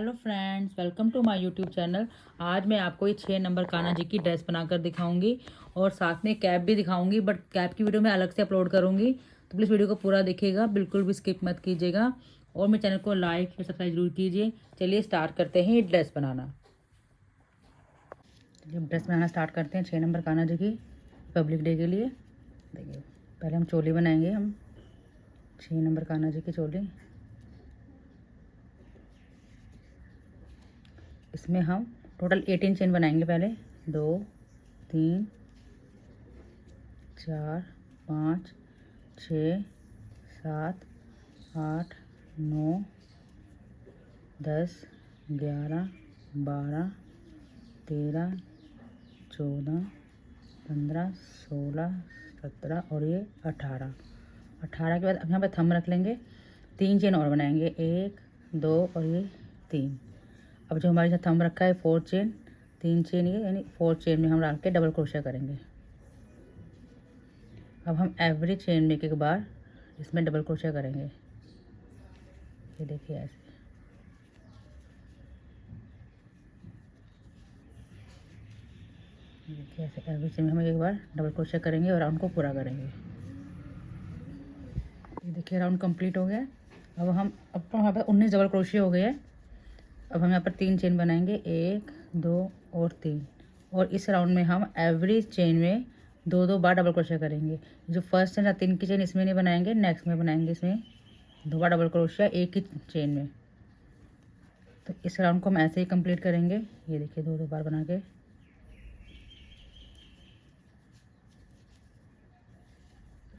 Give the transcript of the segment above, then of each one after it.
Hello friends, welcome to my YouTube channel. आज मैं आपको ये 6 नंबर कान्हा जी की ड्रेस बनाकर दिखाऊंगी और साथ में कैप भी दिखाऊंगी, बट कैप की वीडियो मैं अलग से अपलोड करूंगी। तो प्लीज़ वीडियो को पूरा देखिएगा, बिल्कुल भी स्किप मत कीजिएगा और मेरे चैनल को लाइक और सब्सक्राइब जरूर कीजिए। चलिए स्टार्ट करते हैं ये ड्रेस बनाना। जब ड्रेस बनाना स्टार्ट करते हैं 6 नंबर कान्हा जी की पब्लिक डे के लिए। देखिए, पहले हम चोली बनाएंगे। हम 6 नंबर कान्हा जी की चोली, इसमें हम टोटल 18 चेन बनाएंगे। पहले 2 3 4 5 6 7 8 9 10 11 12 13 14 15 16 17 और ये 18। 18 के बाद अब यहाँ पे थंब रख लेंगे। 3 चेन और बनाएंगे, 1 2 और ये 3। अब जो हमारे साथ थंब रखा है 4 चेन, 3 चेन ये यानी 4 चेन में हम डाल के डबल क्रोशिया करेंगे। अब हम एवरी चेन में एक बार इसमें डबल क्रोशिया करेंगे। ये देखिए ऐसे। देखिए ऐसे एवरी चेन में हम एक बार डबल क्रोशिया करेंगे और राउंड को पूरा करेंगे। ये देखिए राउंड कंप्लीट हो गया। अब यहाँ पर 19 डबल क्रोशिया हो गए हैं। अब हम यहाँ पर 3 चेन बनाएंगे, 1 2 और 3। और इस राउंड में हम एवरी चेन में 2 बार डबल क्रोशिया करेंगे। जो फर्स्ट चेन 3 की चेन इसमें नहीं बनाएंगे, नेक्स्ट में बनाएंगे इसमें 2 बार डबल क्रोशिया एक ही चेन में। तो इस राउंड को हम ऐसे ही कंप्लीट करेंगे। ये देखिए 2 बार बना के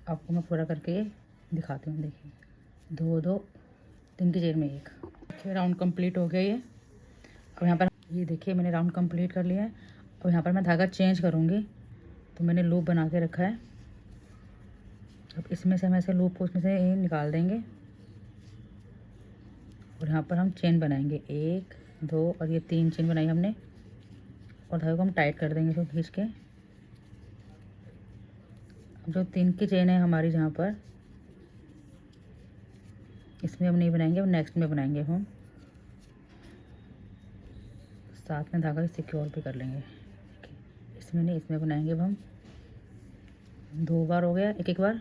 आपको मैं पूरा करके दिखाती हूँ। देखिए 2 3 की चेन में एक। देखिए राउंड कंप्लीट हो गया ये। अब यहाँ पर ये देखिए मैंने राउंड कंप्लीट कर लिया है। अब यहाँ पर मैं धागा चेंज करूँगी, तो मैंने लूप बना के रखा है। अब इसमें से हम ऐसे लूप को उसमें से ये निकाल देंगे और यहाँ पर हम चेन बनाएंगे, 1 2 और ये 3 चेन बनाई हमने। और धागे को हम टाइट कर देंगे इसको खींच के। अब जो 3 की चेन है हमारी, जहाँ पर इसमें हम नहीं बनाएंगे, अब नेक्स्ट में बनाएंगे। हम साथ में धागा सिक्योर भी कर लेंगे। इसमें नहीं, इसमें बनाएंगे। अब हम 2 बार हो गया, एक बार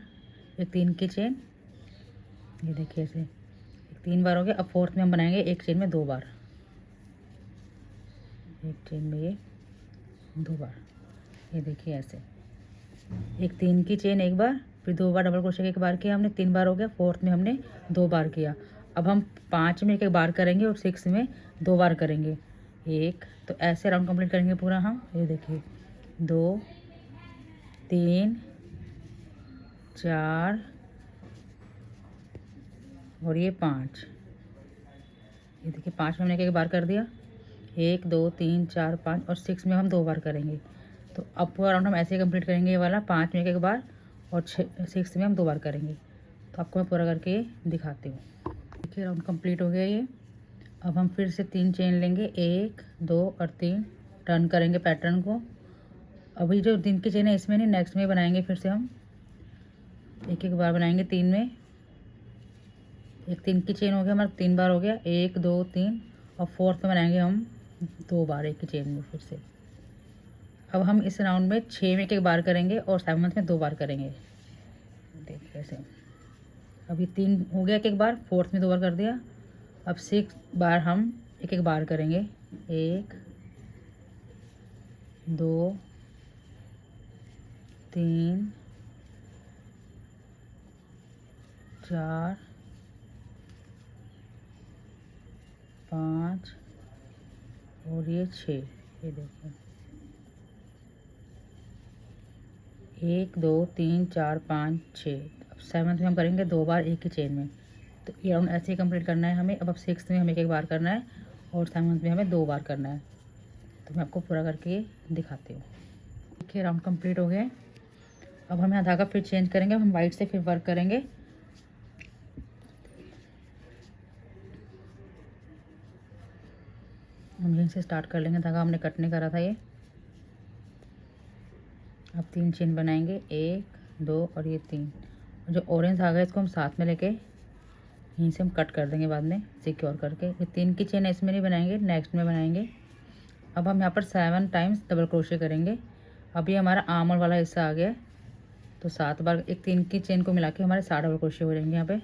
एक 3 की चेन। ये देखिए ऐसे 3 बार हो गया। अब फोर्थ में हम बनाएंगे एक चेन में 2 बार, एक चेन में ये 2 बार। ये देखिए ऐसे एक 3 की चेन एक बार, फिर 2 बार डबल क्रोशिया एक बार किया हमने, 3 बार हो गया। फोर्थ में हमने 2 बार किया। अब हम 5 में एक बार करेंगे और 6 में 2 बार करेंगे एक। तो ऐसे राउंड कंप्लीट करेंगे पूरा हम। ये देखिए 2 3 4 और ये 5। ये देखिए 5 में हमने एक बार कर दिया, 1 2 3 4 5 और 6 में हम 2 बार करेंगे। तो अब पूरा राउंड हम ऐसे ही कंप्लीट करेंगे। ये वाला 5 में एक बार और 6 में हम 2 बार करेंगे। तो आपको मैं पूरा करके दिखाती हूँ। देखिए राउंड कंप्लीट हो गया ये। अब हम फिर से 3 चेन लेंगे, 1 2 और 3। टर्न करेंगे पैटर्न को। अभी जो 3 की चेन है इसमें नहीं, नेक्स्ट में बनाएंगे। फिर से हम एक बार बनाएंगे 3 में। एक 3 की चेन हो गया हमारा, 3 बार हो गया, 1 2 3। और फोर्थ में बनाएंगे हम 2 बार एक ही चेन में फिर से। अब हम इस राउंड में 6 में एक बार करेंगे और 7 में 2 बार करेंगे। देखिए ऐसे अभी 3 हो गया, एक बार, फोर्थ में 2 बार कर दिया। अब 6 बार हम एक बार करेंगे, 1 2 3 4 5 और ये 6। ये देखिए 1 2 3 4 5 6। अब 7th में हम करेंगे 2 बार एक ही चेन में। तो ये राउंड ऐसे ही कंप्लीट करना है हमें। अब 6th में हमें एक बार करना है और 7th में हमें 2 बार करना है। तो मैं आपको पूरा करके दिखाती हूँ। देखिए राउंड कंप्लीट हो गए। अब हम यहाँ धागा फिर चेंज करेंगे। अब हम वाइट से फिर वर्क करेंगे। हम यहीं से स्टार्ट कर लेंगे। धागा हमने कट नहीं करा था ये। अब 3 चेन बनाएंगे, 1 2 और ये 3। जो ऑरेंज धागा है इसको हम साथ में लेके यहीं से हम कट कर देंगे बाद में सिक्योर करके। ये 3 की चेन इसमें नहीं बनाएंगे, नेक्स्ट में बनाएंगे। अब हम यहाँ पर 7 टाइम्स डबल क्रोशे करेंगे। अब ये हमारा आर्म वाला हिस्सा आ गया है, तो 7 बार एक 3 की चेन को मिला के हमारे 7 डबल क्रोशे हो जाएंगे यहाँ पे।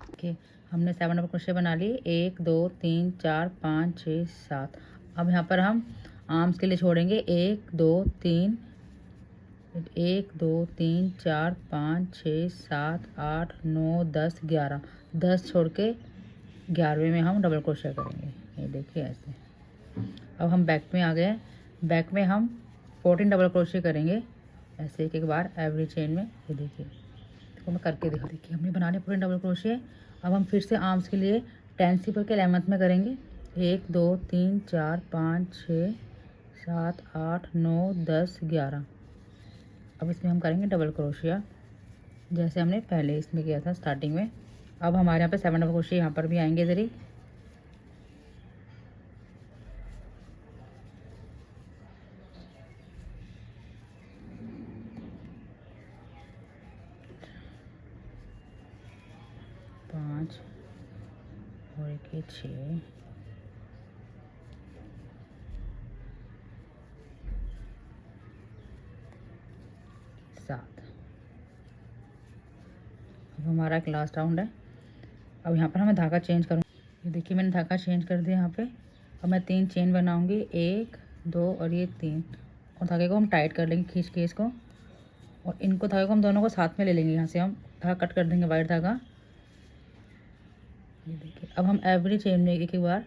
ओके, हमने 7 डबल क्रोशे बना लिए, 1 2 3 4 5 6 7। अब यहाँ पर हम आर्म्स के लिए छोड़ेंगे 1 2 3 1 2 3 4 5 6 7 8 9 10 11, 10 छोड़ के 11वें में हम डबल क्रोशे करेंगे। ये देखिए ऐसे। अब हम बैक में आ गए। बैक में हम 14 डबल क्रोशे करेंगे ऐसे एक एक बार एवरी चेन में। ये देखिए, तो मैं करके दिखा। देखिए हमने बना लिया 14 डबल क्रोशे। अब हम फिर से आर्म्स के लिए 10 सीपर के 11th में करेंगे। 1 2 3 4 5 6 7 8 9 10 11। अब इसमें हम करेंगे डबल क्रोशिया जैसे हमने पहले इसमें किया था स्टार्टिंग में। अब हमारे यहाँ पे 7 डबल क्रोशिया यहाँ पर भी आएंगे इधर ही। पाँच और एक ये 6 7। अब हमारा एक लास्ट राउंड है। अब यहाँ पर हमें धागा चेंज करूँ। ये देखिए मैंने धागा चेंज कर दिया यहाँ पे। अब मैं 3 चेन बनाऊँगी, 1 2 और ये 3, और धागे को हम टाइट कर लेंगे खींच के इसको, और इनको धागे को हम दोनों को साथ में ले लेंगे। यहाँ से हम धागा कट कर देंगे वाइट धागा। ये देखिए, अब हम एवरी चेन में एक एक बार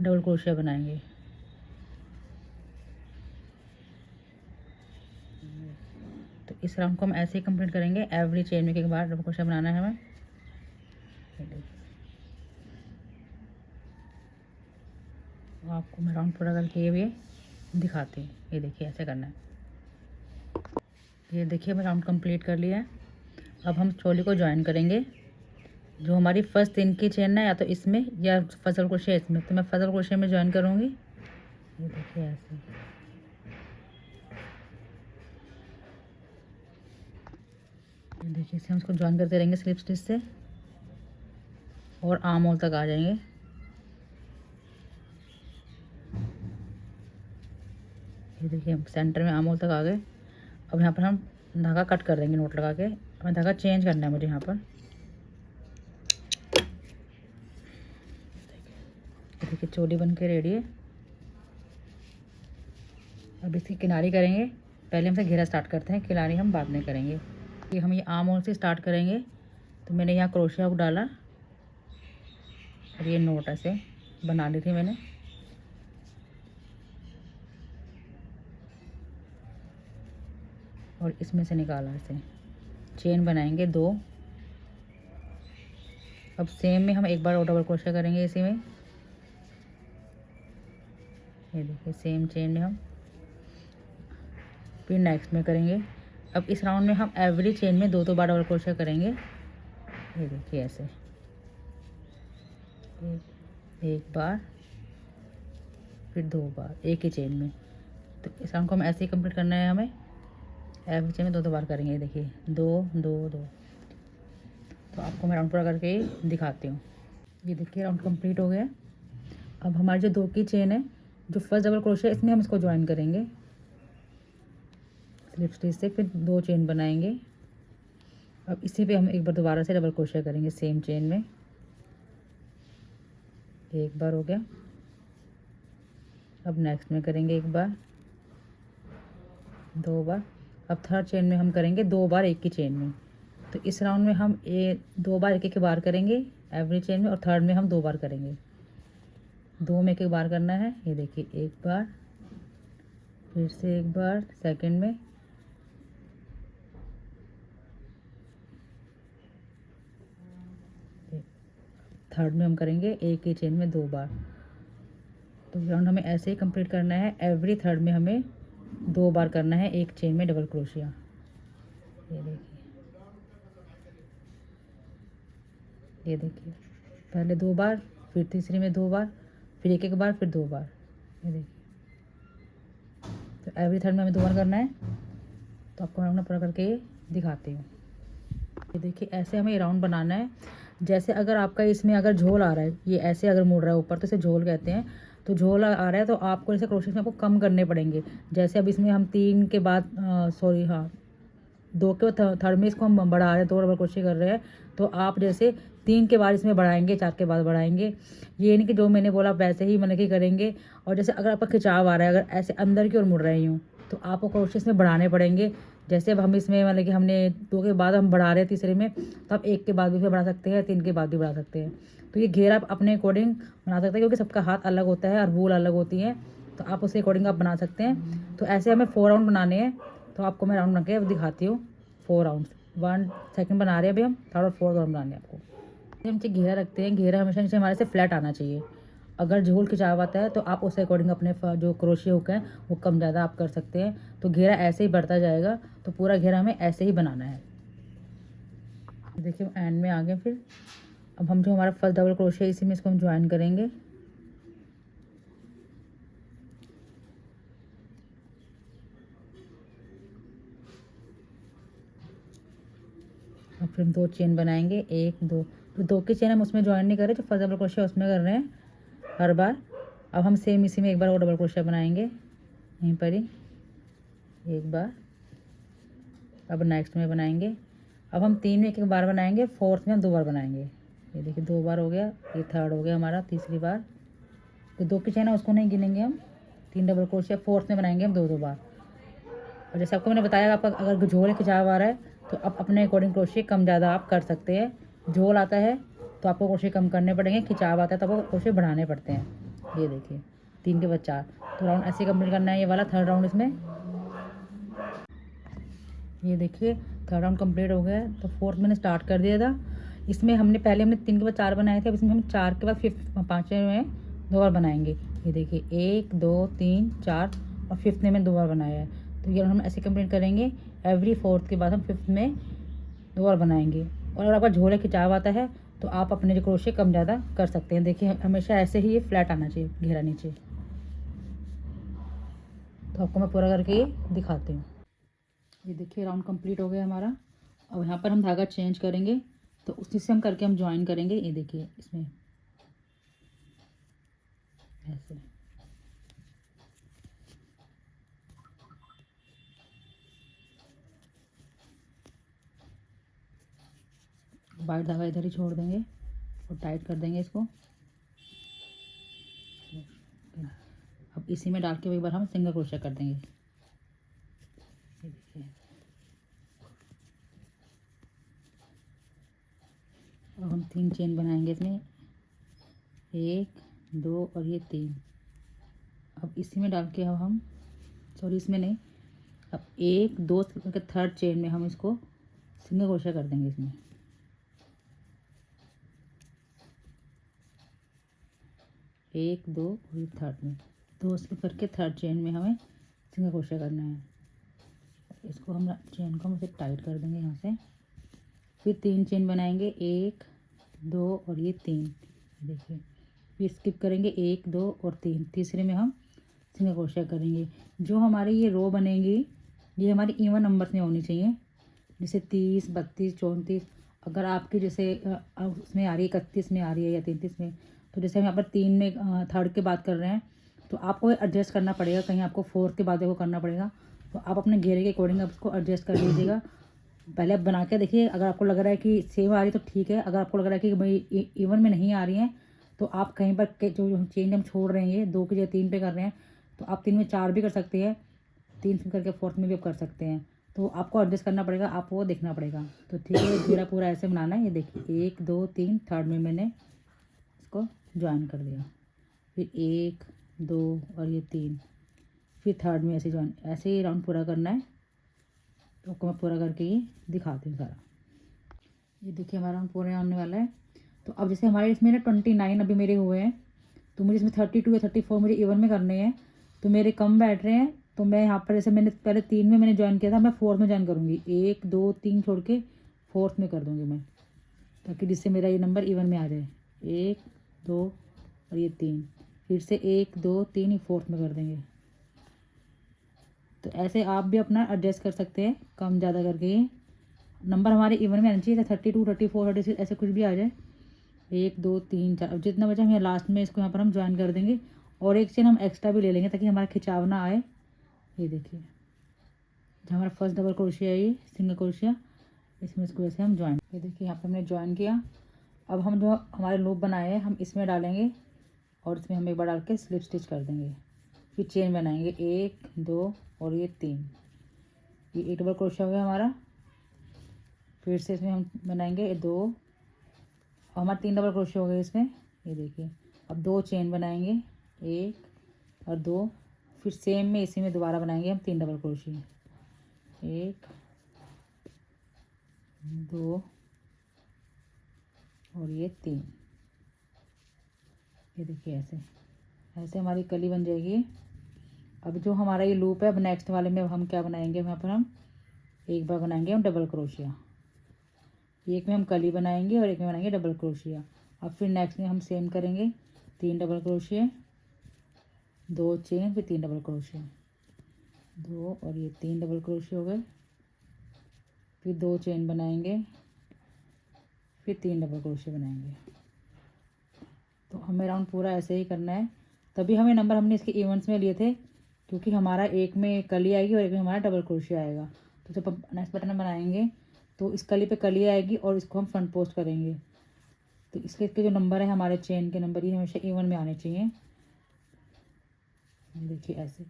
डबल क्रोशिया बनाएंगे। तो इस राउंड को हम ऐसे ही कंप्लीट करेंगे। एवरी चेन में एक बार डबल क्रोशिया बनाना है हमें। आपको मैं राउंड पूरा करके ये भी दिखाती हूँ। ये देखिए ऐसे करना है। ये देखिए मैं राउंड कंप्लीट कर लिया है। अब हम चोली को ज्वाइन करेंगे। जो हमारी फर्स्ट 3 की चेन है या तो इसमें या फजल क्रोशिया इसमें, तो मैं फजल क्रोशिया में ज्वाइन करूँगी। ये देखिए ऐसे। ये देखिए इसे हम इसको ज्वाइन करते रहेंगे स्लिप स्टिच से और आर्म होल तक आ जाएंगे। ये देखिए हम सेंटर में आर्म होल तक आ गए। अब यहाँ पर हम धागा कट कर देंगे नोट लगा के। हमें धागा चेंज करना है मुझे यहाँ पर। देखिए चोली बन के रेडी है। अब इसकी किनारी करेंगे। पहले हमसे घेरा स्टार्ट करते हैं, किनारी हम बाद में करेंगे। कि हम ये आर्म होल से स्टार्ट करेंगे। तो मैंने यहाँ क्रोशिया हुक डाला और ये नोट ऐसे बना ली थी मैंने। और इसमें से निकाला ऐसे चेन बनाएंगे 2। अब सेम में हम एक बार और डबल क्रोशिया करेंगे इसी में। ये देखिए सेम चेन में हम फिर नेक्स्ट में करेंगे। अब इस राउंड में हम एवरी चेन में 2 बार डबल क्रोशिया करेंगे। ये देखिए ऐसे एक बार फिर 2 बार एक ही चेन में। तो इस राउंड को हम ऐसे ही कंप्लीट करना है हमें। एवरी चेन में 2 बार करेंगे। ये देखिए 2 2 2। तो आपको मैं राउंड पूरा करके दिखाती हूँ। ये देखिए राउंड कंप्लीट हो गया। अब हमारी जो 2 की चेन है, जो फर्स्ट डबल क्रोशिया, इसमें हम इसको ज्वाइन करेंगे स्लिप स्टिच से, फिर 2 चेन बनाएंगे। अब इसी पे हम एक बार दोबारा से डबल क्रोशिया करेंगे सेम चेन में। एक बार हो गया। अब नेक्स्ट में करेंगे एक बार, 2 बार। अब थर्ड चेन में हम करेंगे 2 बार एक की चेन में। तो इस राउंड में हम 2 बार एक एक बार करेंगे एवरी चेन में, और थर्ड में हम 2 बार करेंगे। 2 में एक एक बार करना है। ये देखिए एक बार, फिर से एक बार सेकंड में, थर्ड में हम करेंगे एक ही चेन में 2 बार। तो राउंड हमें ऐसे ही कंप्लीट करना है। एवरी थर्ड में हमें 2 बार करना है एक चेन में डबल क्रोशिया। ये देखिए, ये देखिए पहले 2 बार, फिर तीसरी में 2 बार, फिर एक एक बार, फिर 2 बार। ये देखिए, तो एवरी थर्ड में हमें 2 बार करना है। तो आपको राउंड पूरा करके दिखाती हूँ। ये देखिए ऐसे हमें राउंड बनाना है। जैसे अगर आपका इसमें अगर झोल आ रहा है, ये ऐसे अगर मुड़ रहा है ऊपर तो इसे झोल कहते हैं। तो झोल आ रहा है तो आपको जैसे क्रोशे में आपको कम करने पड़ेंगे। जैसे अब इसमें हम 3 के बाद सॉरी हाँ 2 के थर्ड में इसको हम बढ़ा रहे हैं, 2 डबल क्रोशे कर रहे हैं। तो आप जैसे 3 के बाद इसमें बढ़ाएंगे, 4 के बाद बढ़ाएंगे। ये नहीं कि जो मैंने बोला वैसे ही मतलब कि करेंगे। और जैसे अगर आपका खिंचाव आ रहा है, अगर ऐसे अंदर की ओर मुड़ रहे यूँ, तो आपको क्रोशे इसमें बढ़ाने पड़ेंगे। जैसे अब हम इसमें मतलब कि हमने 2 के बाद हम बढ़ा रहे हैं तीसरे में, तो आप 1 के बाद भी इसमें बढ़ा सकते हैं, 3 के बाद भी बढ़ा सकते हैं। तो ये घेरा आप अपने अकॉर्डिंग बना सकते हैं, क्योंकि सबका हाथ अलग होता है और वूल अलग होती है, तो आप उसके अकॉर्डिंग आप बना सकते हैं। तो ऐसे हमें 4 राउंड बनाने हैं। तो आपको मैं राउंड बना के अब दिखाती हूँ। 4 राउंड्स, 1 सेकंड बना रहे हैं अभी हम, थर्ड और फोर्थ राउंड बनाने हैं आपको। हम नीचे घेरा रखते हैं, घेरा हमेशा नीचे हमारे से फ्लैट आना चाहिए। अगर झोल खिंचाव आता है तो आप उसके अकॉर्डिंग अपने जो क्रोशिया हुक है वो कम ज़्यादा आप कर सकते हैं। तो घेरा ऐसे ही बढ़ता जाएगा, तो पूरा घेरा हमें ऐसे ही बनाना है। देखिए एंड में आ गए। फिर अब हम जो हमारा फर्स्ट डबल क्रोशिया इसी में इसको हम ज्वाइन करेंगे। और फिर हम 2 चेन बनाएंगे, 1 2। तो 2 की चेन हम उसमें ज्वाइन नहीं कर रहे, जो फर्स्ट डबल क्रोशिया उसमें कर रहे हैं हर बार। अब हम सेम इसी में एक बार और डबल क्रोशिया बनाएंगे, यहीं पर ही एक बार। अब नेक्स्ट में बनाएंगे। अब हम 3 में एक एक बार बनाएंगे, फोर्थ में हम 2 बार बनाएंगे। ये देखिए 2 बार हो गया, ये थर्ड हो गया हमारा, तीसरी बार। तो 2 की चेन है उसको नहीं गिनेंगे हम, 3 डबल क्रोशिया फोर्थ में बनाएंगे हम 2 बार। और जैसे आपको मैंने बताया, आपका अगर झोल खिंचाव आ रहा है तो आप अपने अकॉर्डिंग क्रोशिया कम ज़्यादा आप कर सकते हैं। झोल आता है तो आपको क्रोशिया कम करने पड़ेंगे, खिंचाव आता है तो आपको क्रोशिया बढ़ाने पड़ते हैं। ये देखिए 3 के बाद 4। तो राउंड ऐसे कंप्लीट करना है, ये वाला थर्ड राउंड इसमें। ये देखिए थर्ड राउंड कंप्लीट हो गया है। तो फोर्थ मैंने स्टार्ट कर दिया था। इसमें हमने 3 के बाद 4 बनाए थे, अब इसमें हम 4 के बाद फिफ्थ पाँचवें में 2 बार बनाएंगे। ये देखिए 1 2 3 4 और फिफ्थ में 2 बार बनाया है। तो ये हम ऐसे कंप्लीट करेंगे। एवरी फोर्थ के बाद हम फिफ्थ में 2 बार बनाएंगे। और अगर आपका झोले खिंचाव आता है तो आप अपने जो क्रोशिया कम ज़्यादा कर सकते हैं। देखिए हमेशा ऐसे ही ये फ्लैट आना चाहिए घेरा नीचे। तो आपको मैं पूरा करके ये दिखाती हूँ। ये देखिए राउंड कंप्लीट हो गया हमारा। अब यहाँ पर हम धागा चेंज करेंगे, तो उसी से हम करके हम ज्वाइन करेंगे। ये देखिए इसमें ऐसे वाइट धागा इधर ही छोड़ देंगे और टाइट कर देंगे इसको। अब इसी में डाल के एक बार हम सिंगल क्रोशिया कर देंगे। ये देखिए अब हम 3 चेन बनाएंगे इसमें, 1 2 और ये 3। अब इसी में डाल के अब हम सॉरी इसमें नहीं, अब 1 2 करके थर्ड चेन में हम इसको सिंगल क्रोशिया कर देंगे इसमें। 1 2 और ये थर्ड में 2 करके थर्ड चेन में हमें सिंगल क्रोशिया करना है। इसको हम चेन को हम इसे टाइट कर देंगे यहाँ से। फिर 3 चेन बनाएंगे, 1 2 और ये 3। देखिए फिर स्किप करेंगे 1 2 और 3, तीसरे में हम सिंगल क्रोशिया करेंगे। जो हमारी ये रो बनेगी ये हमारी इवन नंबर्स में होनी चाहिए, जैसे 30 32 34। अगर आपकी जैसे उसमें आ रही है 31 में आ रही है या 33 में, तो जैसे हम यहाँ पर 3 में थर्ड की बात कर रहे हैं, तो आपको एडजस्ट करना पड़ेगा। कहीं आपको फोर्थ के बाद को करना पड़ेगा, तो आप अपने घेरे के अकॉर्डिंग आप उसको एडजस्ट कर लीजिएगा। पहले आप बना के देखिए, अगर आपको लग रहा है कि सेम आ रही है तो ठीक है। अगर आपको लग रहा है कि भाई इवन में नहीं आ रही हैं, तो आप कहीं पर जो चेंज हम छोड़ रहे हैं, ये 2 की जगह 3 पे कर रहे हैं, तो आप 3 में 4 भी कर सकते हैं, 3 से करके फोर्थ में भी आप कर सकते हैं। तो आपको एडजस्ट करना पड़ेगा, आपको वो देखना पड़ेगा। तो ठीक है घेरा पूरा ऐसे बनाना है। ये देखिए 1 2 3 थर्ड में मैंने इसको ज्वाइन कर दिया। फिर 1 2 और ये 3, फिर थर्ड में ऐसे ज्वाइन, ऐसे ही राउंड पूरा करना है। तो आपको मैं पूरा करके ये दिखाती हूँ सारा। ये देखिए हमारा राउंड पूरा आने वाला है। तो अब जैसे हमारे इसमें ना 29 अभी मेरे हुए हैं, तो मुझे इसमें 32 या 34 मुझे इवन में करने हैं। तो मेरे कम बैठ रहे हैं, तो मैं यहाँ पर जैसे मैंने पहले 3 में मैंने ज्वाइन किया था, मैं फोर्थ में ज्वाइन करूँगी। 1 2 3 छोड़ के फोर्थ में कर दूँगी मैं, ताकि जिससे मेरा ये नंबर इवन में आ जाए। 1 2 और ये 3, फिर से 1 2 3 फोर्थ में कर देंगे। तो ऐसे आप भी अपना एडजस्ट कर सकते हैं कम ज़्यादा करके। नंबर हमारे इवन में आना चाहिए, 32, 34, 36 ऐसे कुछ भी आ जाए। 1 2 3 4, अब जितना बचा हम यहाँ लास्ट में इसको यहाँ पर हम ज्वाइन कर देंगे और एक चेन हम एक्स्ट्रा भी ले लेंगे ताकि हमारा खिंचाव ना आए। ये देखिए जो हमारा फर्स्ट डबल क्रोशिया है ये सिंगल क्रोशिया, इसमें इसको ऐसे हम ज्वाइन, ये देखिए यहाँ पर हमने ज्वाइन किया। अब हम जो हमारे लूप बनाए हैं हम इसमें डालेंगे और इसमें हम एक बार डाल के स्लिप स्टिच कर देंगे। फिर चेन बनाएंगे 1 2 और ये 3, ये एक डबल क्रोशिया हो गया हमारा। फिर से इसमें हम बनाएंगे 2 और हमारे 3 डबल क्रोशिया हो गए इसमें। ये देखिए अब 2 चेन बनाएंगे 1 और 2, फिर सेम में इसी में दोबारा बनाएंगे हम 3 डबल क्रोशिया, 1 2 और ये 3। ये देखिए ऐसे ऐसे हमारी कली बन जाएगी। अब जो हमारा ये लूप है अब नेक्स्ट वाले में हम क्या बनाएंगे, वहाँ पर हम एक बार बनाएंगे हम डबल क्रोशिया, एक में हम कली बनाएंगे और एक में बनाएंगे डबल क्रोशिया। अब फिर नेक्स्ट में हम सेम करेंगे 3 डबल क्रोशिया, 2 चेन, फिर 3 डबल क्रोशिया, 2 और ये 3 डबल क्रोशिया हो गए। फिर 2 चेन बनाएंगे, फिर 3 डबल क्रोशिया बनाएंगे। तो हमें राउंड पूरा ऐसे ही करना है। तभी हमें नंबर हमने इसके इवेंट्स में लिए थे क्योंकि हमारा एक में कली आएगी और एक में हमारा डबल क्रोशिया आएगा। तो जब हम नेक्स्ट बटन बनाएंगे तो इस कली पे कली आएगी और इसको हम फ्रंट पोस्ट करेंगे। तो इसके जो नंबर है हमारे चेन के नंबर ये हमेशा इवन में आने चाहिए। देखिए ऐसे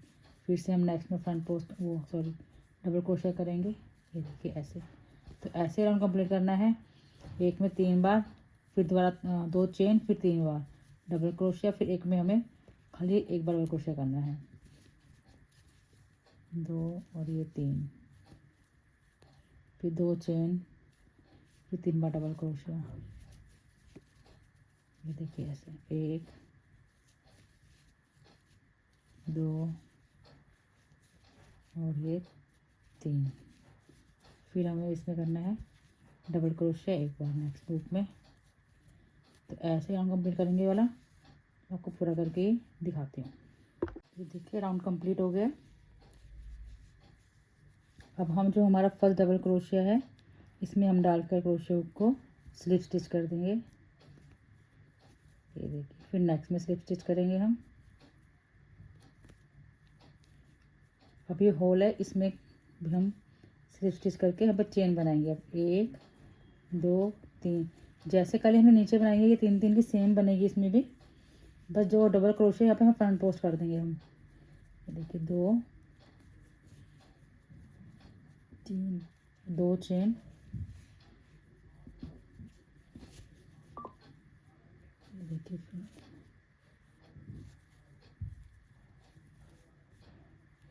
फिर से हम नेक्स्ट में फ्रंट पोस्ट डबल क्रोशिया करेंगे। ये देखिए ऐसे। तो ऐसे राउंड कंप्लीट करना है, एक में 3 बार, फिर दोबारा 2 चेन, फिर 3 बार डबल क्रोशिया, फिर एक में हमें खाली एक बार डबल क्रोशिया करना है, 2 और ये 3, फिर 2 चेन, फिर 3 बार डबल क्रोशिया। ये देखिए ऐसे 1 2 और ये 3, फिर हमें इसमें करना है डबल क्रोशिया एक बार नेक्स्ट लूप में। तो ऐसे राउंड कंप्लीट करेंगे वाला, आपको पूरा करके ही दिखाती हूँ। ये देखिए राउंड कंप्लीट हो गया। अब हम जो हमारा फर्स्ट डबल क्रोशिया है इसमें हम डालकर क्रोशिया को स्लिप स्टिच कर देंगे। ये देखिए फिर नेक्स्ट में स्लिप स्टिच करेंगे हम। अब ये होल है इसमें भी हम स्लिप स्टिच करके यहाँ पर चेन बनाएंगे। अब 1 2 3, जैसे कल हमने नीचे बनाएंगे ये 3 3 की सेम बनेगी इसमें भी, बस जो डबल क्रोशिया यहाँ पे हम फ्रंट पोस्ट कर देंगे हम। देखिए 2 3 2 चेन, देखिए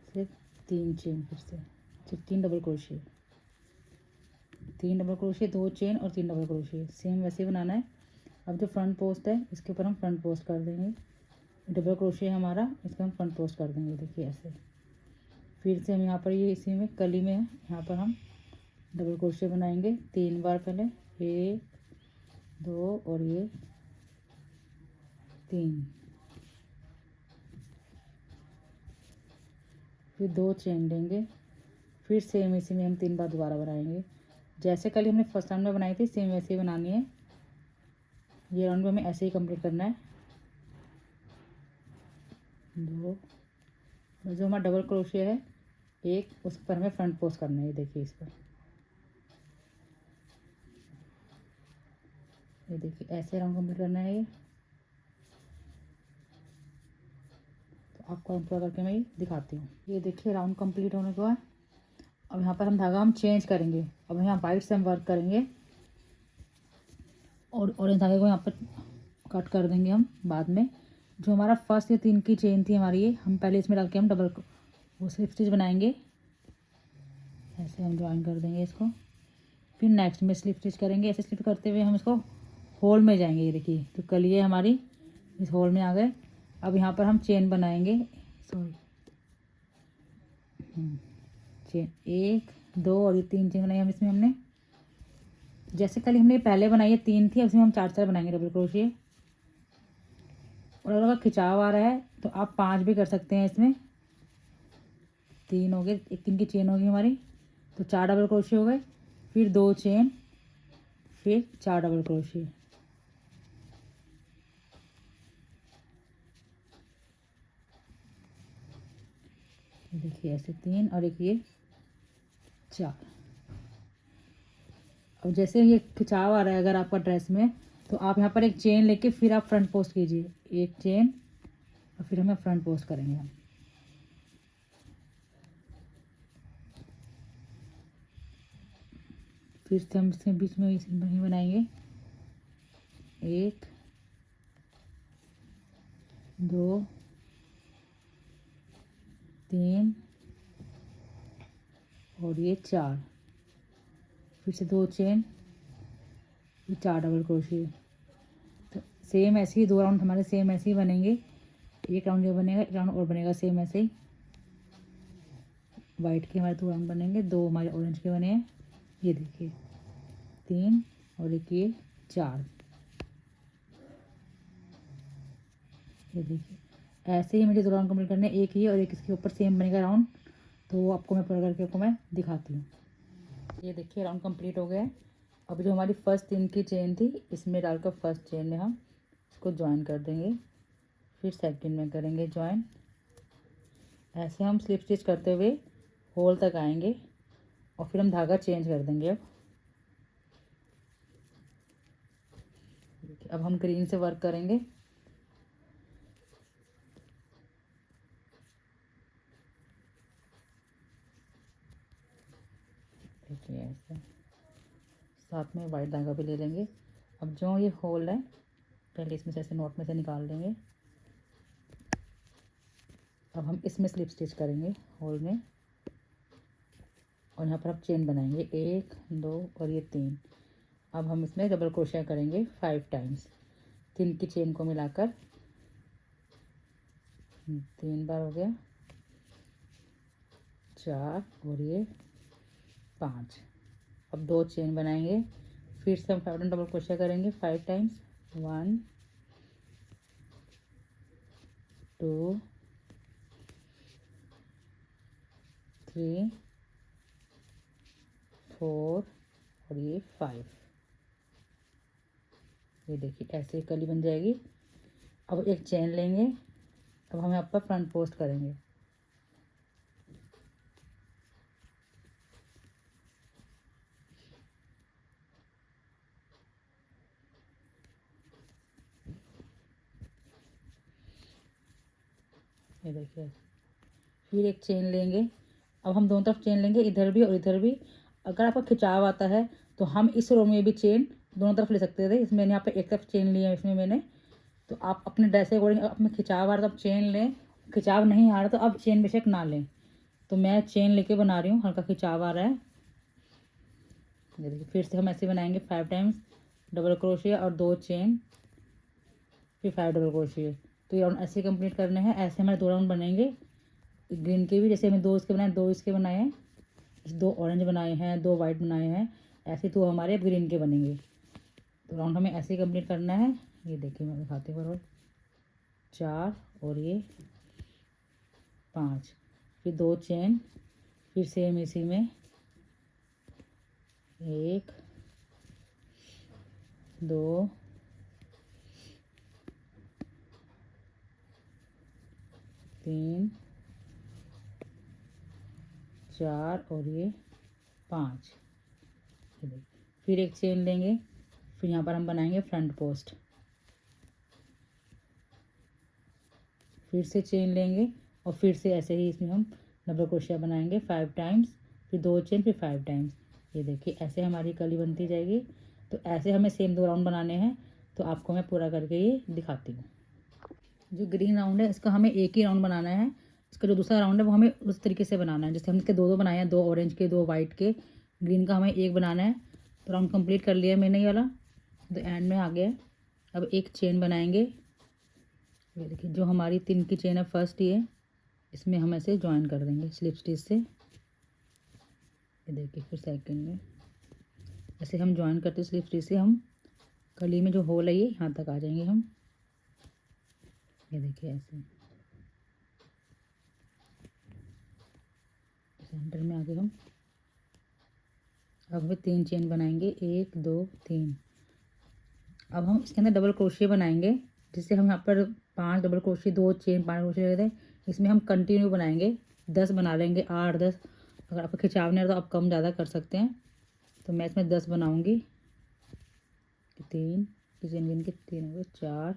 फिर 3 चेन, फिर से सिर्फ 3 double crochet, 3 double crochet, 2 chain और 3 डबल क्रोशिया, सेम वैसे ही बनाना है। अब जो फ्रंट पोस्ट है इसके ऊपर हम फ्रंट पोस्ट कर देंगे, डबल क्रोशिया हमारा इसका हम फ्रंट पोस्ट कर देंगे। देखिए ऐसे फिर से हम यहाँ पर ये इसी में कली में है यहाँ पर हम डबल क्रोशिया बनाएंगे 3 बार, पहले 1 2 और ये 3, फिर 2 चेन लेंगे, फिर सेम इसी में हम 3 बार दोबारा बनाएंगे। जैसे कल हमने फर्स्ट राउंड में बनाई थी सेम वैसे ही बनानी है। ये राउंड में हमें ऐसे ही कंप्लीट करना है। 2 जो हमारा डबल क्रोशिया है एक, उस पर हमें फ्रंट पोस्ट करना है। ये देखिए इस पर, ये देखिए ऐसे राउंड कंप्लीट करना है ये। तो आपको पूरा करके मैं ये दिखाती हूँ। ये देखिए राउंड कंप्लीट होने के बाद अब यहाँ पर हम धागा हम चेंज करेंगे। अब यहाँ वाइट से हम वर्क करेंगे और ऑरेंज धागे को यहाँ पर कट कर देंगे हम बाद में। जो हमारा फर्स्ट ये 3 की चेन थी हमारी, ये हम पहले इसमें डाल के हम डबल वो स्लिप स्टिच बनाएंगे। ऐसे हम ज्वाइन कर देंगे इसको, फिर नेक्स्ट में स्लिप स्टिच करेंगे। ऐसे स्लिप करते हुए हम इसको होल में जाएंगे। ये देखिए तो कलिए हमारी इस होल में आ गए। अब यहाँ पर हम चेन बनाएंगे, सॉरी चेन 1 2 और ये 3 चेन बनाई हम इसमें हमने। जैसे कल हमने पहले बनाई है 3 थी, अब इसमें हम 4 4 बनाएंगे डबल क्रोशिया। और अगर खिंचाव आ रहा है तो आप 5 भी कर सकते हैं इसमें। 3 हो गए, एक 3 की चेन होगी हमारी, तो 4 डबल क्रोशिया हो गए। फिर 2 चेन, फिर 4 डबल क्रोशिया। देखिए ऐसे 3 और एक ये 4। अब जैसे ये खिंचाव आ रहा है अगर आपका ड्रेस में, तो आप यहाँ पर एक चेन लेके फिर आप फ्रंट पोस्ट कीजिए, एक चेन और फिर हमें फ्रंट पोस्ट करेंगे हम। फिर से हम इसमें बीच में वही बनाएंगे, 1 2 3 और ये 4। फिर से 2 चेन, फिर 4 डबल क्रोशिया। तो सेम ऐसे ही 2 राउंड हमारे सेम ऐसे ही बनेंगे। एक राउंड ये बनेगा, एक राउंड और बनेगा सेम ऐसे ही। वाइट के हमारे 2 राउंड बनेंगे, 2 हमारे ऑरेंज के बने हैं। ये देखिए 3 और एक ये 4। ये देखिए ऐसे ही मुझे 2 राउंड कंप्लीट करने हैं, एक ही और एक इसके ऊपर सेम बनेगा राउंड। तो वो आपको मैं पूरा करके आपको मैं दिखाती हूँ। ये देखिए राउंड कंप्लीट हो गया है। अब जो हमारी फर्स्ट 3 की चेन थी, इसमें डालकर फर्स्ट चेन में हम इसको ज्वाइन कर देंगे, फिर सेकंड में करेंगे ज्वाइन। ऐसे हम स्लिप स्टिच करते हुए होल तक आएंगे और फिर हम धागा चेंज कर देंगे। अब हम ग्रीन से वर्क करेंगे। देखिए ऐसे साथ में वाइट धागा भी ले लेंगे। अब जो ये होल है पहले इसमें से ऐसे नॉट में से निकाल देंगे। अब हम इसमें स्लिप स्टिच करेंगे होल में, और यहाँ पर आप चेन बनाएंगे 1 2 और ये 3। अब हम इसमें डबल क्रोशिया करेंगे 5 टाइम्स, 3 की चेन को मिलाकर 3 बार हो गया, 4 और ये 5। अब 2 चेन बनाएंगे, फिर से हम 5 डबल क्रोशिया करेंगे 5 टाइम्स, 1 2 3 4 और ये 5। ये देखिए ऐसे कली बन जाएगी। अब एक चेन लेंगे, अब हम यहाँ पर फ्रंट पोस्ट करेंगे। ये देखिए फिर एक चेन लेंगे। अब हम दोनों तरफ चेन लेंगे, इधर भी और इधर भी। अगर आपका खिंचाव आता है तो हम इस रो में भी चेन दोनों तरफ ले सकते थे। इसमें यहाँ पे एक तरफ चेन ली है इसमें मैंने। तो आप अपने ड्रेस के अकॉर्डिंग अपने खिंचाव आ रहा तो आप चेन लें, खिंचाव नहीं आ रहा तो अब चेन बेशक ना लें। तो मैं चेन लेके बना रही हूँ, हल्का खिंचाव आ रहा है। ये देखिए फिर से हम ऐसे बनाएंगे 5 टाइम्स डबल क्रोशिया और 2 चेन, फिर 5 डबल क्रोशिया। तो ये राउंड ऐसे कंप्लीट करने हैं। ऐसे हमारे 2 राउंड बनेंगे ग्रीन के भी। जैसे हमें 2 इसके बनाए, 2 इसके बनाए हैं, 2 ऑरेंज बनाए हैं, 2 वाइट बनाए हैं, ऐसे 2 हमारे ग्रीन के बनेंगे। तो राउंड हमें ऐसे ही कंप्लीट करना है। ये देखिए मैं दिखाती हूँ बराबर, 4 और ये 5, फिर 2 चेन, फिर सेम इसी में 1 2 3 4 और ये 5। ये देखिए फिर एक चेन लेंगे, फिर यहाँ पर हम बनाएंगे फ्रंट पोस्ट। फिर से चेन लेंगे और फिर से ऐसे ही इसमें हम डबल क्रोशिया बनाएंगे 5 टाइम्स, फिर 2 चेन, फिर 5 टाइम्स। ये देखिए ऐसे हमारी कली बनती जाएगी। तो ऐसे हमें सेम 2 राउंड बनाने हैं। तो आपको मैं पूरा करके ये दिखाती हूँ। जो ग्रीन राउंड है इसका हमें एक ही राउंड बनाना है। इसका जो दूसरा राउंड है वो हमें उस तरीके से बनाना है जैसे हम इसके 2 बनाए हैं, 2 ऑरेंज के, 2 वाइट के। ग्रीन का हमें एक बनाना है। तो राउंड कंप्लीट कर लिया मैंने ये वाला, तो एंड में आ गया। अब एक चेन बनाएंगे। ये देखिए जो हमारी 3 की चेन है फर्स्ट ये, इसमें हम ऐसे ज्वाइन कर देंगे स्लिप स्टिच से। ये देखिए फिर सेकंड में ऐसे हम ज्वाइन करते स्लिप स्टिच से, हम कली में जो होल है ये यहाँ तक आ जाएंगे हम। ये देखिए ऐसे सेंटर में आके हम अब हमें 3 चेन बनाएंगे, 1 2 3। अब हम इसके अंदर डबल क्रोशिया बनाएंगे, जिससे हम यहाँ पर 5 डबल क्रोशिया, 2 चेन, 5 क्रोशिया लेते हैं। इसमें हम कंटिन्यू बनाएंगे, 10 बना लेंगे, 8 10। अगर आपको खिंचाव नहीं है तो आप कम ज़्यादा कर सकते हैं। तो मैं इसमें 10 बनाऊंगी। 3 चेन गिन के 3 हो गए, 4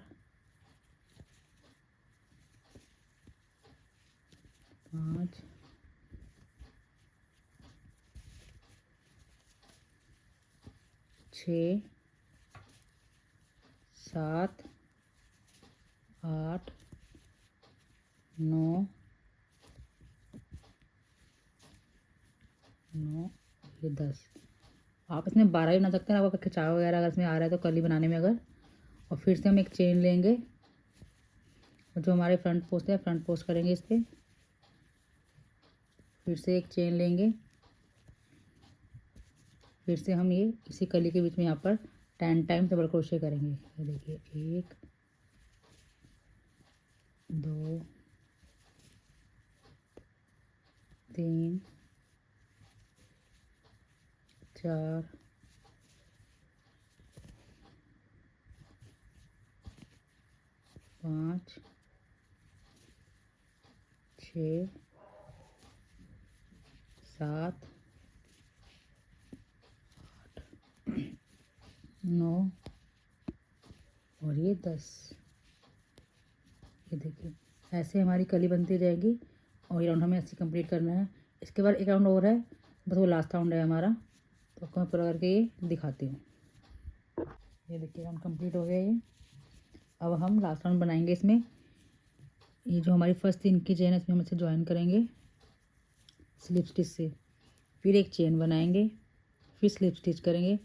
5 6 7 8 9 9 ये 10। आप इसमें 12 भी बना सकते हैं, आपका खिंचाव वगैरह अगर इसमें आ रहा है तो कली बनाने में अगर। और फिर से हम एक चेन लेंगे और जो हमारे फ्रंट पोस्ट है, फ्रंट पोस्ट करेंगे इस पर। फिर से एक चेन लेंगे, फिर से हम ये इसी कली के बीच में यहाँ पर 10 टाइम डबल क्रोशिया करेंगे। ये देखिए, 1 2 3 4 5 6 7 8 9 और ये 10। ये देखिए, ऐसे हमारी कली बनती जाएगी और ये राउंड हमें ऐसे कंप्लीट करना है। इसके बाद एक राउंड और है, बस वो लास्ट राउंड है हमारा। तो आपको मैं पूरा करके ये दिखाती हूँ। ये देखिए, राउंड कंप्लीट हो गया ये। अब हम लास्ट राउंड बनाएंगे इसमें। ये जो हमारी फर्स्ट 3 की चेन है, इसमें हम इसे ज्वाइन करेंगे स्लिप स्टिच से। फिर एक चेन बनाएंगे, फिर स्लिप स्टिच करेंगे।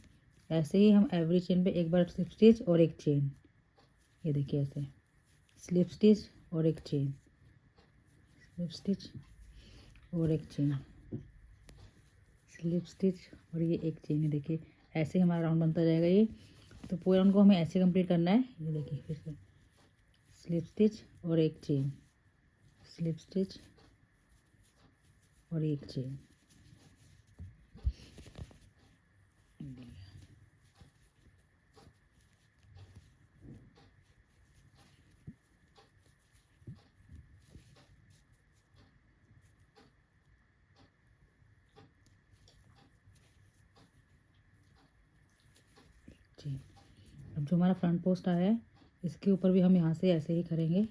ऐसे ही हम एवरी चेन पे एक बार स्लिप स्टिच और एक चेन। ये देखिए, ऐसे स्लिप स्टिच और एक चेन, स्लिप स्टिच और एक चेन, स्लिप स्टिच और ये एक चेन। ये देखिए, ऐसे हमारा राउंड बनता जाएगा ये। तो पूरे राउंड को हमें ऐसे कंप्लीट करना है। ये देखिए, फिर से स्लिप स्टिच और एक चेन, स्लिप स्टिच और एक चेन। चेन। अब जो हमारा फ्रंट पोस्ट आया है, इसके ऊपर भी हम यहाँ से ऐसे ही करेंगे,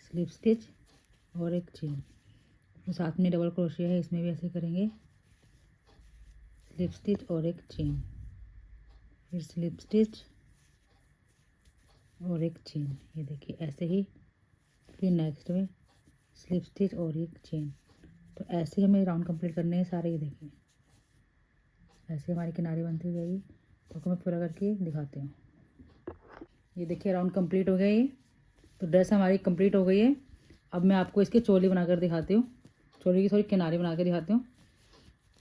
स्लिप स्टिच और एक चेन। फिर साथ में डबल क्रोशिया है, इसमें भी ऐसे करेंगे, स्लिप स्टिच और एक चेन, फिर स्लिप स्टिच और एक चेन। ये देखिए, ऐसे ही। फिर नेक्स्ट में स्लिप स्टिच और एक चेन। तो ऐसे हमें राउंड कंप्लीट करने हैं सारे। ये देखिए, ऐसे हमारी किनारे बनती जाएगी। तो आपको मैं पूरा करके दिखाती हूँ। ये देखिए, राउंड कंप्लीट हो गया ये। तो ड्रेस हमारी कंप्लीट हो गई है। अब मैं आपको इसकी चोली बनाकर दिखाती हूँ, चोली की थोड़ी किनारे बना के दिखाती हूँ।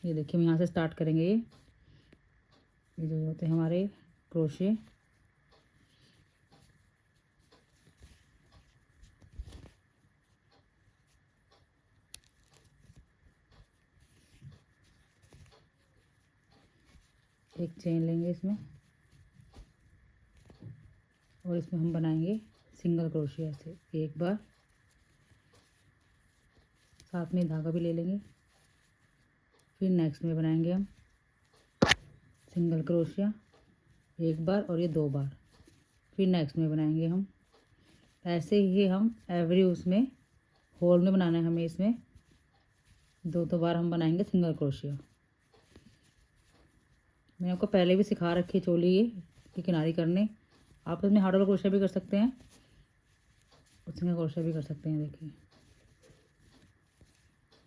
ये देखिए, हम यहाँ से स्टार्ट करेंगे। ये जो होते हैं हमारे क्रोशे, एक चेन लेंगे इसमें और इसमें हम बनाएंगे सिंगल क्रोशिया से एक बार। साथ में धागा भी ले लेंगे। फिर नेक्स्ट में बनाएंगे हम सिंगल क्रोशिया एक बार और ये 2 बार। फिर नेक्स्ट में बनाएंगे हम। ऐसे ही हम एवरी उसमें होल में बनाना है हमें। इसमें 2 बार हम बनाएंगे सिंगल क्रोशिया। मैंने आपको पहले भी सिखा रखी है चोली ये की किनारी करने। आप इसमें हाफ डबल क्रोशिया भी कर सकते हैं और सिंगल क्रोशिया भी कर सकते हैं। देखिए,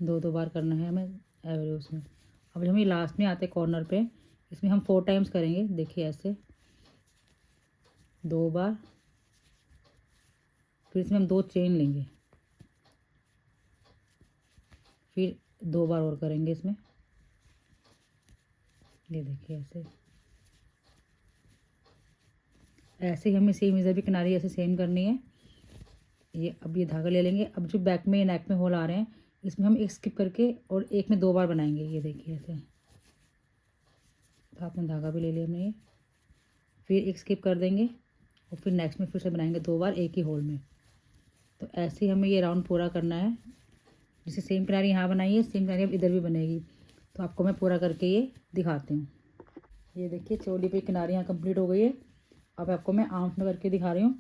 2 बार करना है हमें एवरी उसमें। अब जब हम ये लास्ट में आते हैं कॉर्नर पे, इसमें हम 4 टाइम्स करेंगे। देखिए, ऐसे 2 बार। फिर इसमें हम 2 चेन लेंगे, फिर 2 बार और करेंगे इसमें। ये देखिए, ऐसे ऐसे ही हमें सेम इधर भी किनारी ऐसे सेम करनी है। ये अब ये धागा ले लेंगे। अब जो बैक में नेक में होल आ रहे हैं, इसमें हम एक स्किप करके और एक में 2 बार बनाएंगे। ये देखिए, ऐसे साथ में धागा भी ले लिया हमने ये। फिर एक स्किप कर देंगे और फिर नेक्स्ट में फिर से बनाएंगे 2 बार एक ही होल में। तो ऐसे ही हमें ये राउंड पूरा करना है। जैसे सेम किनारी यहाँ बनाई है, सेम किनारी अब इधर भी बनेगी। तो आपको मैं पूरा करके ये दिखाती हूँ। ये देखिए चोली पे किनारी यहाँ कंप्लीट हो गई है। अब आपको मैं आर्म्स में करके दिखा रही हूँ।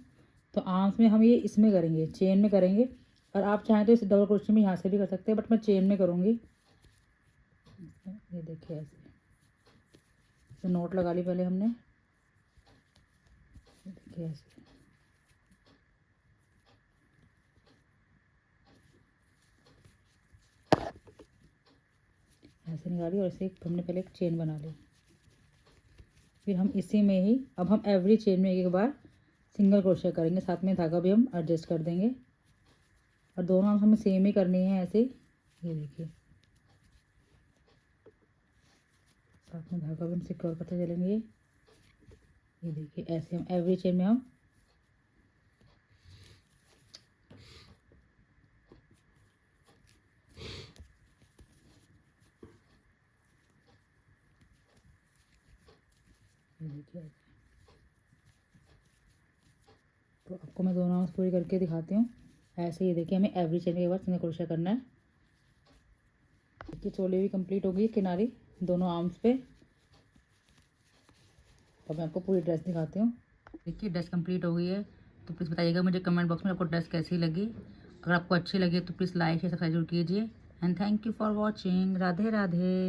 तो आर्म्स में हम ये इसमें करेंगे, चेन में करेंगे। और आप चाहें तो इस डबल क्रोशे में यहाँ से भी कर सकते हैं, बट मैं चेन में करूँगी। ये देखिए ऐसे नोट लगा ली पहले हमने। देखिए ऐसे निकाली और ऐसे हमने पहले एक चेन बना ली। फिर हम इसी में ही अब हम एवरी चेन में एक बार सिंगल क्रोशिया करेंगे, साथ में धागा भी हम एडजस्ट कर देंगे। और दोनों हमें सेम ही करनी है ऐसे। ये देखिए साथ में धागा भी हम सिक्योर करते चलेंगे। ये देखिए ऐसे हम एवरी चेन में हम देखिए। तो आपको मैं दोनों आर्म्स पूरी करके दिखाती हूँ। ऐसे ही देखिए हमें एवरी चेन के बाद सिंगल क्रोशिया करना है। देखिए चोली भी कंप्लीट हो गई किनारी दोनों आर्म्स पे। तो मैं आपको पूरी ड्रेस दिखाती हूँ। देखिए ड्रेस कंप्लीट हो गई है। तो प्लीज़ बताइएगा मुझे कमेंट बॉक्स में आपको ड्रेस कैसी लगी। अगर आपको अच्छी लगी तो प्लीज़ लाइक या सब्सक्राइब जरूर कीजिए। And thank you for watching. Radhe Radhe.